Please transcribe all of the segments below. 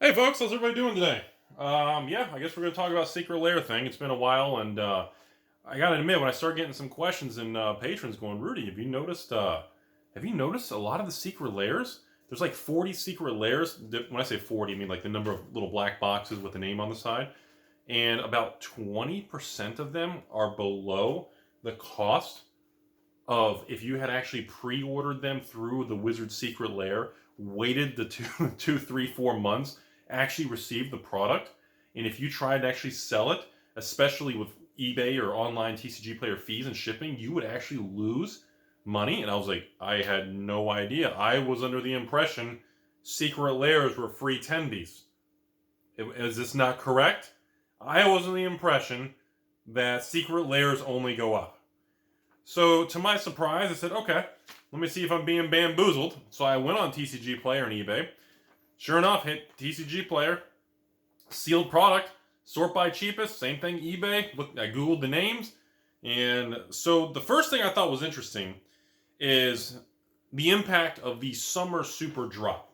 Hey folks, how's everybody doing today? Yeah, I guess we're going to talk about secret lair thing. It's been a while, and I gotta admit, when I start getting some questions in patrons going, Rudy, have you noticed a lot of the secret lairs? There's like 40 secret lairs. When I say 40, I mean like the number of little black boxes with the name on the side, and about 20% of them are below the cost of if you had actually pre-ordered them through the Wizard Secret Lair, waited the two, 3, 4 months, actually received the product, and if you tried to actually sell it, especially with eBay or online TCG player fees and shipping, you would actually lose money. And I was like, I had no idea. I was under the impression secret lairs were free tendies. Is this not correct? I was under the impression that secret lairs only go up. So, to my surprise, I said, okay, let me see if I'm being bamboozled. So I went on TCG Player and eBay. Sure enough, hit TCG Player, sealed product, sort by cheapest, same thing, eBay. Look, I Googled the names. And so the first thing I thought was interesting is the impact of the summer super drop.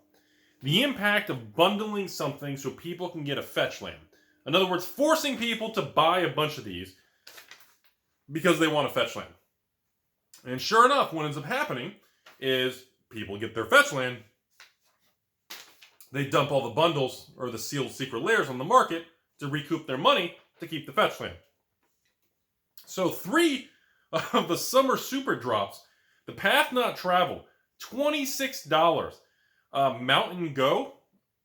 The impact of bundling something so people can get a fetch land. In other words, forcing people to buy a bunch of these because they want a fetch land. And sure enough, what ends up happening is people get their fetch land, they dump all the bundles or the sealed secret lairs on the market to recoup their money to keep the fetch land. So 3 of the summer super drops, the path not traveled, $26. Mountain Go,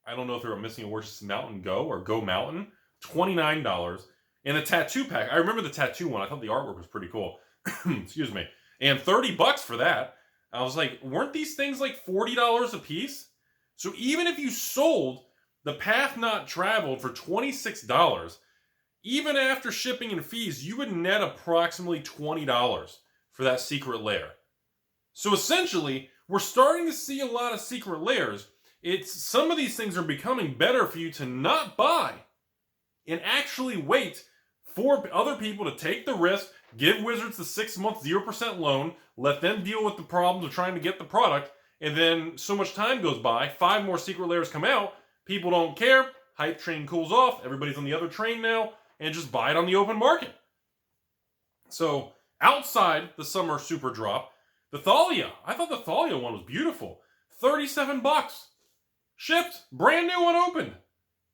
I don't know if they're missing a word, just Mountain Go or Go Mountain, $29. And the tattoo pack, I remember the tattoo one, I thought the artwork was pretty cool. Excuse me. And $30 for that. I was like, weren't these things like $40 a piece? So even if you sold the path not traveled for $26, even after shipping and fees, you would net approximately $20 for that secret lair. So essentially, we're starting to see a lot of secret lairs. Some of these things are becoming better for you to not buy and actually wait for other people to take the risk, give Wizards the 6-month 0% loan, let them deal with the problems of trying to get the product, and then so much time goes by, 5 more secret lairs come out, people don't care, hype train cools off, everybody's on the other train now, and just buy it on the open market. So, outside the summer super drop, the Thalia, I thought the Thalia one was beautiful. $37. Shipped, brand new unopened.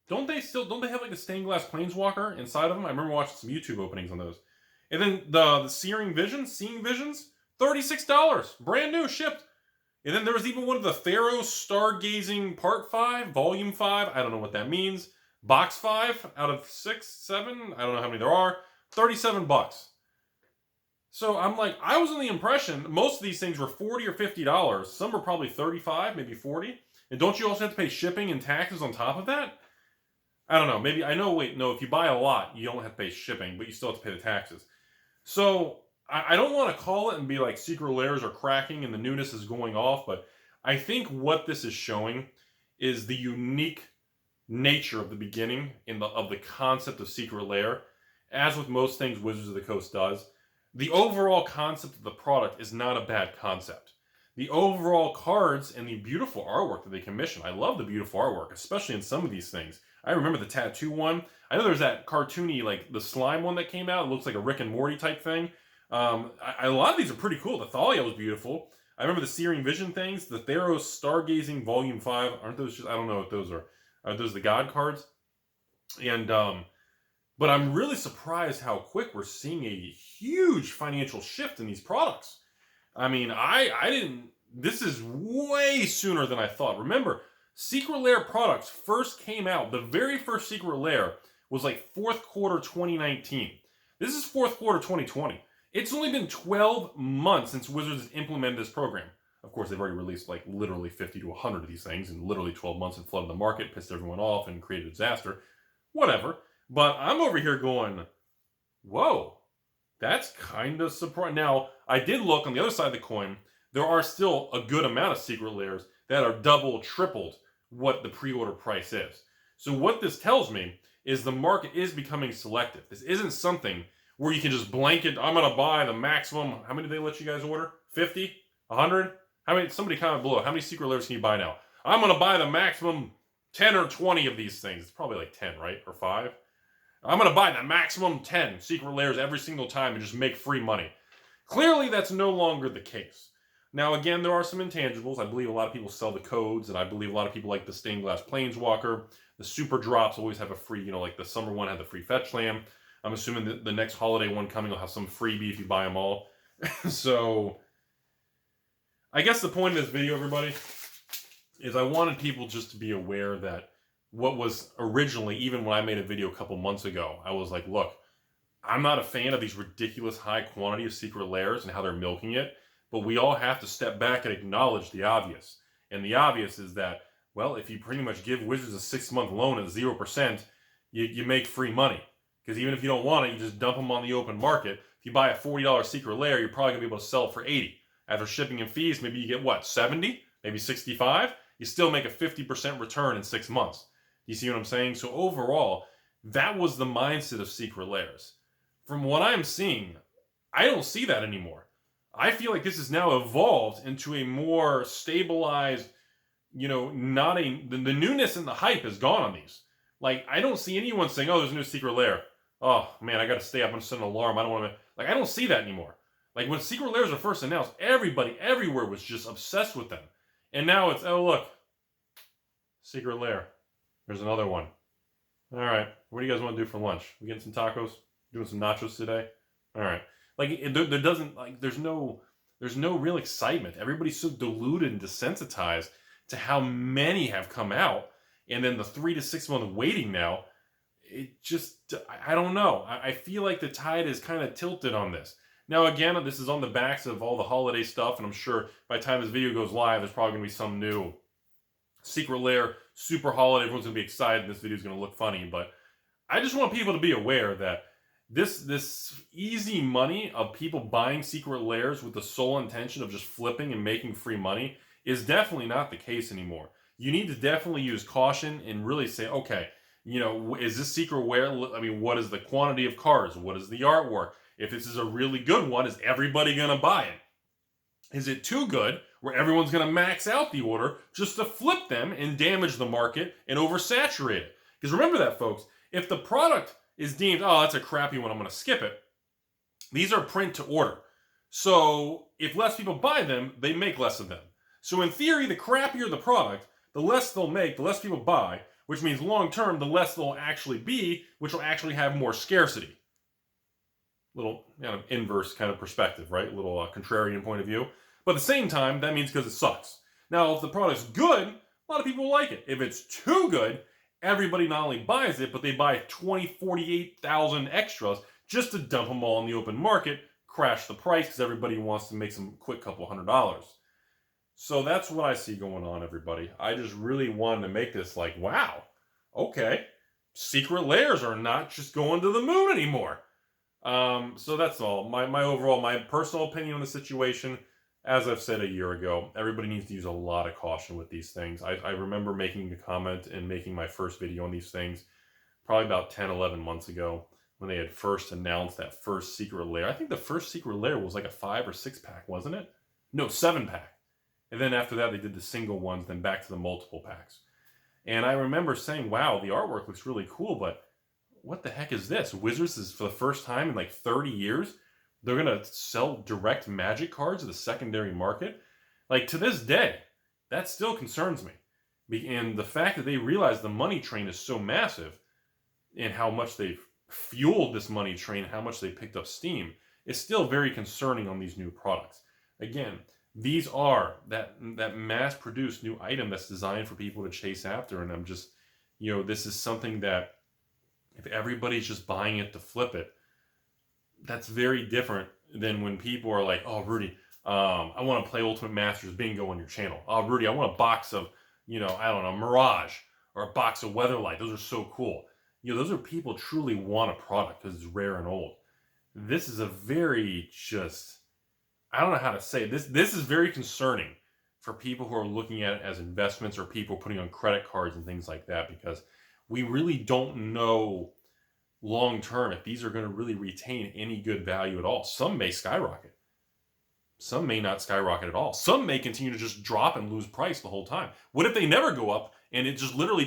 Don't they have like the stained glass planeswalker inside of them? I remember watching some YouTube openings on those. And then the Seeing Visions, $36. Brand new, shipped. And then there was even one of the Theros Stargazing Part 5, Volume 5. I don't know what that means. Box 5 out of 6, 7. I don't know how many there are. $37. So I'm like, I was in the impression most of these things were $40 or $50. Some were probably $35, maybe $40. And don't you also have to pay shipping and taxes on top of that? I don't know. Maybe, if you buy a lot, you don't have to pay shipping, but you still have to pay the taxes. So, I don't want to call it and be like secret lairs are cracking and the newness is going off, but I think what this is showing is the unique nature of the beginning of the concept of secret lair. As with most things Wizards of the Coast does, the overall concept of the product is not a bad concept. The overall cards and the beautiful artwork that they commission. I love the beautiful artwork, especially in some of these things. I remember the tattoo one. I know there's that cartoony, like the slime one that came out. It looks like a Rick and Morty type thing. A lot of these are pretty cool. The Thalia was beautiful. I remember the Searing Vision things. The Theros Stargazing Volume 5. Aren't those just, I don't know what those are. Are those the God cards? And, but I'm really surprised how quick we're seeing a huge financial shift in these products. I mean, this is way sooner than I thought. Remember, Secret Lair products first came out, the very first Secret Lair was like 4th quarter 2019. This is 4th quarter 2020. It's only been 12 months since Wizards has implemented this program. Of course, they've already released like literally 50 to 100 of these things in literally 12 months and flooded the market, pissed everyone off, and created a disaster. Whatever. But I'm over here going, whoa, that's kind of surprising. Now, I did look on the other side of the coin. There are still a good amount of secret lairs that are double, tripled what the pre-order price is. So what this tells me is the market is becoming selective. This isn't something where you can just blanket, I'm going to buy the maximum. How many do they let you guys order? 50? 100? How many? Somebody comment below. How many secret lairs can you buy now? I'm going to buy the maximum 10 or 20 of these things. It's probably like 10, right? Or 5. I'm going to buy the maximum 10 secret lairs every single time and just make free money. Clearly, that's no longer the case. Now, again, there are some intangibles. I believe a lot of people sell the codes, and I believe a lot of people like the stained glass planeswalker. The super drops always have a free, like the summer one had the free fetch land. I'm assuming that the next holiday one coming will have some freebie if you buy them all. So, I guess the point of this video, everybody, is I wanted people just to be aware that what was originally, even when I made a video a couple months ago, I was like, look, I'm not a fan of these ridiculous high quantity of secret lairs and how they're milking it, but we all have to step back and acknowledge the obvious. And the obvious is that, well, if you pretty much give Wizards a 6-month loan at 0%, you make free money. Because even if you don't want it, you just dump them on the open market. If you buy a $40 secret lair, you're probably going to be able to sell it for $80. After shipping and fees, maybe you get, what, 70? Maybe 65? You still make a 50% return in 6 months. You see what I'm saying? So overall, that was the mindset of secret lairs. From what I'm seeing, I don't see that anymore. I feel like this has now evolved into a more stabilized, not a... The newness and the hype is gone on these. Like, I don't see anyone saying, oh, there's a new secret lair. Oh, man, I got to stay up and set an alarm. I don't want to... Like, I don't see that anymore. Like, when secret lairs were first announced, everybody everywhere was just obsessed with them. And now it's, oh, look. Secret lair. There's another one. All right. What do you guys want to do for lunch? We getting some tacos? Doing some nachos today? All right. Like, there doesn't, like, there's no real excitement. Everybody's so diluted and desensitized to how many have come out. And then the 3 to 6 month waiting now, it just, I don't know. I feel like the tide is kind of tilted on this. Now, again, this is on the backs of all the holiday stuff, and I'm sure by the time this video goes live, there's probably going to be some new secret lair, super holiday. Everyone's going to be excited, and this video is going to look funny, but I just want people to be aware that this easy money of people buying secret lairs with the sole intention of just flipping and making free money is definitely not the case anymore. You need to definitely use caution and really say, okay, is this secret lair, what is the quantity of cards? What is the artwork? If this is a really good one, is everybody going to buy it? Is it too good where everyone's going to max out the order just to flip them and damage the market and oversaturate it? Because remember that, folks, if the product is deemed, oh, that's a crappy one, I'm going to skip it, these are print to order. So if less people buy them, they make less of them. So in theory, the crappier the product, the less they'll make, the less people buy, which means long term, the less they'll actually be, which will actually have more scarcity. Little inverse kind of perspective, right? Little contrarian point of view. But at the same time, that means because it sucks. Now, if the product's good, a lot of people like it. If it's too good, everybody not only buys it, but they buy 20, 48,000 extras just to dump them all in the open market, crash the price because everybody wants to make some quick couple $100. So that's what I see going on, everybody. I just really wanted to make this like, wow, okay, secret lairs are not just going to the moon anymore. So that's all. My personal opinion on the situation, as I've said a year ago, everybody needs to use a lot of caution with these things. I remember making the comment and making my first video on these things probably about 10, 11 months ago when they had first announced that first secret lair. I think the first secret lair was like a 5 or 6 pack, wasn't it? No, 7-pack. And then after that, they did the single ones, then back to the multiple packs. And I remember saying, wow, the artwork looks really cool, but what the heck is this? Wizards is, for the first time in like 30 years, they're going to sell direct Magic cards to the secondary market? Like, to this day, that still concerns me. And the fact that they realize the money train is so massive and how much they've fueled this money train, how much they picked up steam, is still very concerning on these new products. Again, these are that mass-produced new item that's designed for people to chase after, and I'm just, this is something that if everybody's just buying it to flip it, that's very different than when people are like, oh, Rudy, I want to play Ultimate Masters Bingo on your channel. Oh, Rudy, I want a box of, I don't know, Mirage or a box of Weatherlight. Those are so cool. Those are people truly want a product because it's rare and old. This is a very I don't know how to say it. This is very concerning for people who are looking at it as investments or people putting on credit cards and things like that, because we really don't know long term if these are going to really retain any good value at all. Some may skyrocket. Some may not skyrocket at all. Some may continue to just drop and lose price the whole time. What if they never go up and it just literally